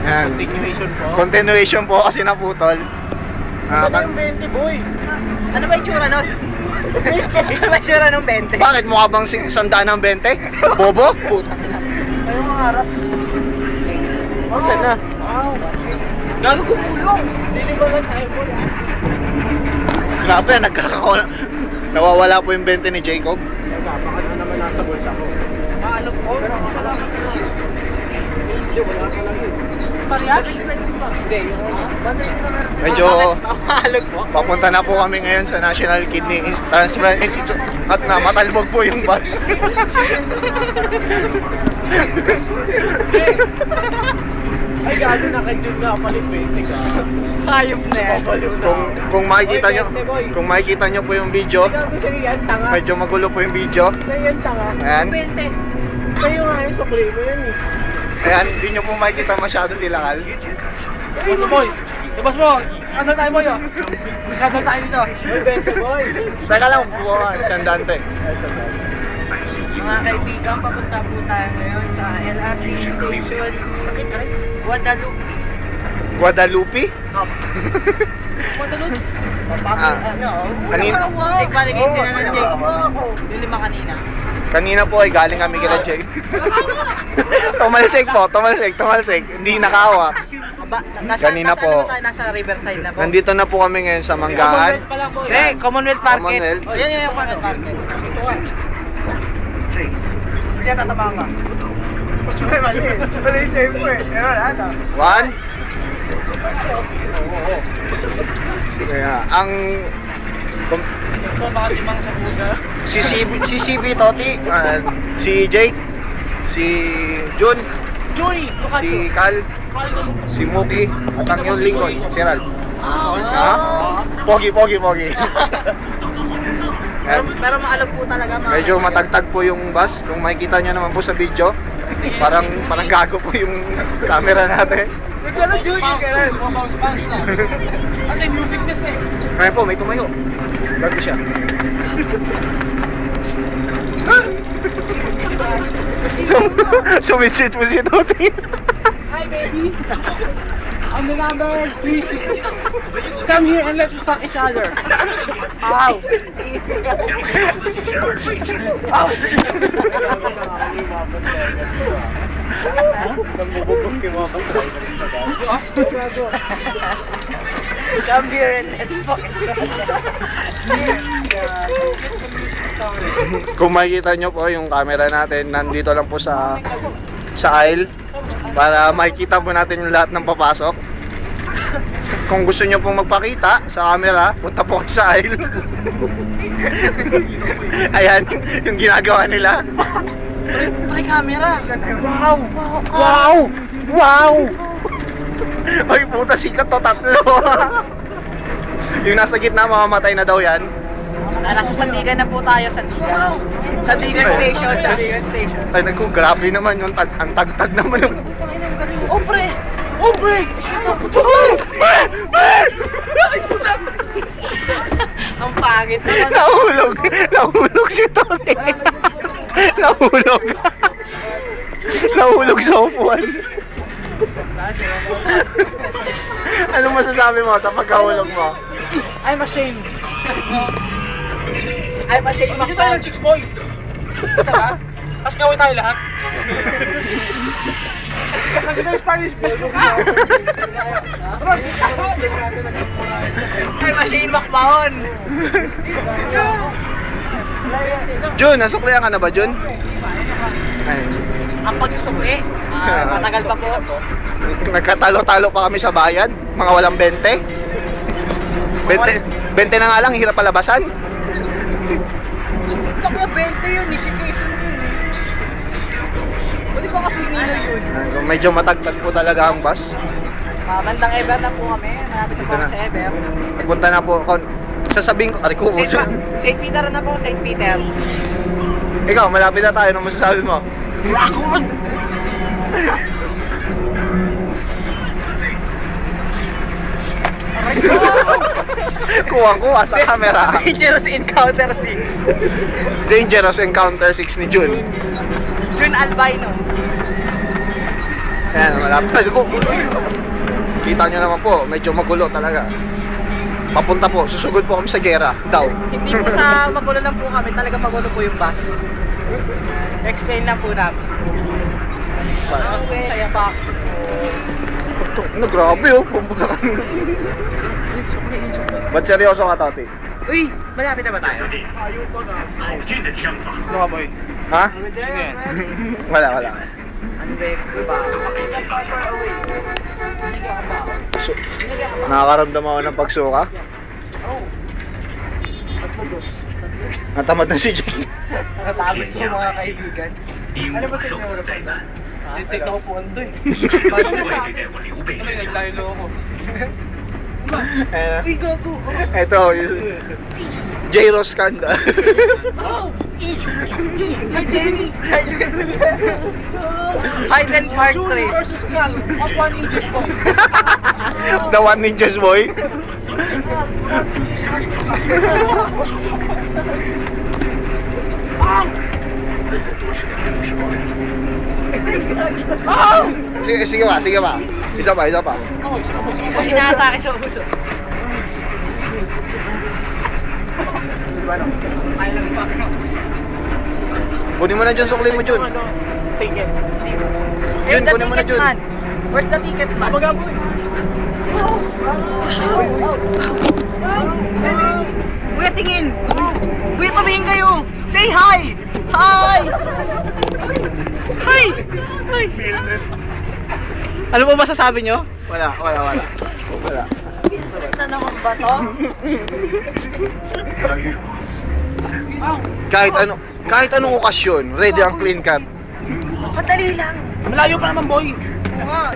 Yan. Continuation po. Continuation po kasi naputol. Ano yung 20 boy? Ano ba yung tsura nun? Ano ba yung tsura nung 20? Bakit mukha bang sandaan ng 20? Bobo? Puta. Ayaw mga harap. Oh, saan na? Wow. Gago kumulong! Dilibagan tayo boy. Grabe, nagkakakola. Nawawala po yung 20 ni Jacob. Baka na naman nasa bulsa ko. Ano po? Pero makalaki kasi. Hindi, wala ka lang yun. Parehas? Hindi. Medyo Mahalog po? papunta na po kami ngayon sa National Kidney Transplant Institute at na matalbog po yung bus. Ay, gago naka-tune na palit 20 ka. Hayop na yan. Kung makikita nyo po yung video, Gago sa'yo yan, tanga. medyo magulo po yung video. Sa'yo yan, tanga. Ayan. 20. Sa'yo nga yung sukli mo yan eh. Ayan, hindi nyo po makikita masyado sila, Kal. Boss boy! Boss mo! Skandal tayo boy oh! Skandal tayo dito! Boy, 20 boy! Teka lang, buwan, sandante. Mga kaibigan, papunta po tayo ngayon sa LRT station. Guadalupe. Guadalupe? Guadalupe? Kanina, Jake, paligid sila ng Jake. Yung 5 kanina. kanina po ay galing kami kila Jake. Tumalsik po, tumalsik. Hindi nakawa. Kanina po. Nasa Riverside na po. Nandito na po kami ngayon sa Manggahan. Commonwealth Market. Commonwealth. Oh, yan yung Commonwealth Market. Kaya tatama ka. Mali yung chair mo eh. Pero wala na. 1. Kaya, ang Baka timang sa puga. si CB Toti, si Jake, si Jun, Johnny! si Cal, si Muki, at ang yung lingkod, si Ral. Ha? Pogi. Pero maalog po talaga mga. Medyo matagtag po yung bus. Kung makikita nyo naman po sa video, parang gago po yung camera natin. Nagkala Johnny! Bounce lang. Kasi musicness eh. Kaya po, may tumayo. Gago siya. Sumisit po si Toti. Hi baby! On the number 36. Come here and let's fuck each other. Ow! Ow! Come here and let's fuck each other. Kung makikita nyo po yung camera natin, nandito lang po sa aisle para makikita po natin yung lahat ng papasok. Kung gusto nyo pong magpakita sa camera, punta po kayo sa aisle. Ayan, yung ginagawa nila. May camera. Wow! Ay puta, sikat to, 3. Yung nasa gitna, mamamatay na daw yan. Nasa Sandigan na po tayo, Sandigan. Sandigan Station. Ay naku, grabe naman yung ang tagtag naman yung... Oh pre! Shit up! Ang pangit naman. Nahulog si Tony. Nahulog sa upuan. Anong masasabi mo sa pagkahulog mo? I'm ashamed. Ay, pa-shake Hindi tayo ng chicks boy. Diba? Tapos gawin tayo lahat. Kasi kita yung Spanish boy. Ay, pa-shake makbaon. Jun, nasuklihan ka na ba, Jun? Ay, Ang pag-usukli, matagal pa po. nagkatalo-talo pa kami sa bayad. Mga walang 20. 20 na nga lang, hirap palabasan. Kaya 20 yun, si Quezon yun. Pwede ba kasi Mino yun? Medyo matagtag po talaga ang bus. Bandang Ever na po kami, malapit na po kami sa Ever. Nagpunta na po ako. Sasabihin ko, ko. St. Peter na po, St. Peter. Ikaw, malapit na tayo. Ano masasabi mo? Kuwang-kuwa sa camera. Dangerous Encounter 6. Dangerous Encounter 6 ni Jun. Jun Albino. Ayan, malapit. Ay, ko. Kita nyo naman po, medyo magulo talaga. Papunta po, susugod po kami sa gera daw. Hindi po sa magulo lang po kami, talaga magulo po yung bus. Explain lang po namin. Saya box. Ano, grabe oh, pumunta kami. Ba't seryoso ka, Tati? Uy, malapit na ba tayo? 好军的枪法， Ano ka, boy? Ha? Sige. Wala. Ano ba yung iba? So, nakakaramdam ako ng pagsuka. Natamad na si Jake. Nakatawid po mga kaibigan. 兵无受死在难， Tintik na ko po ano eh. 不会对待我刘备 Ano 先生。 naglaylo ako. Ayan. Uy, gogo! Ito, J-Ro Scandal. Hi, Jenny! Highland Park 3. Versus Cal. Up 1 inches po. The One Ninjas Boy. Sige ba. Isa pa. Pag inaatake sa uso. Kunin mo na dyan, sukli mo dyan. Ticket. Jun, kunin mo na dyan. Where's the ticket man? Magaboy. Kuya, tingin! Kuya, tumingin kayo! Say hi! Hi! Hi! Hi! Ano po masasabi nyo? Wala. Na naman ba to? Kahit anong okasyon, ready ang clean cut. Madali lang. Malayo pa naman, boy. Oo nga.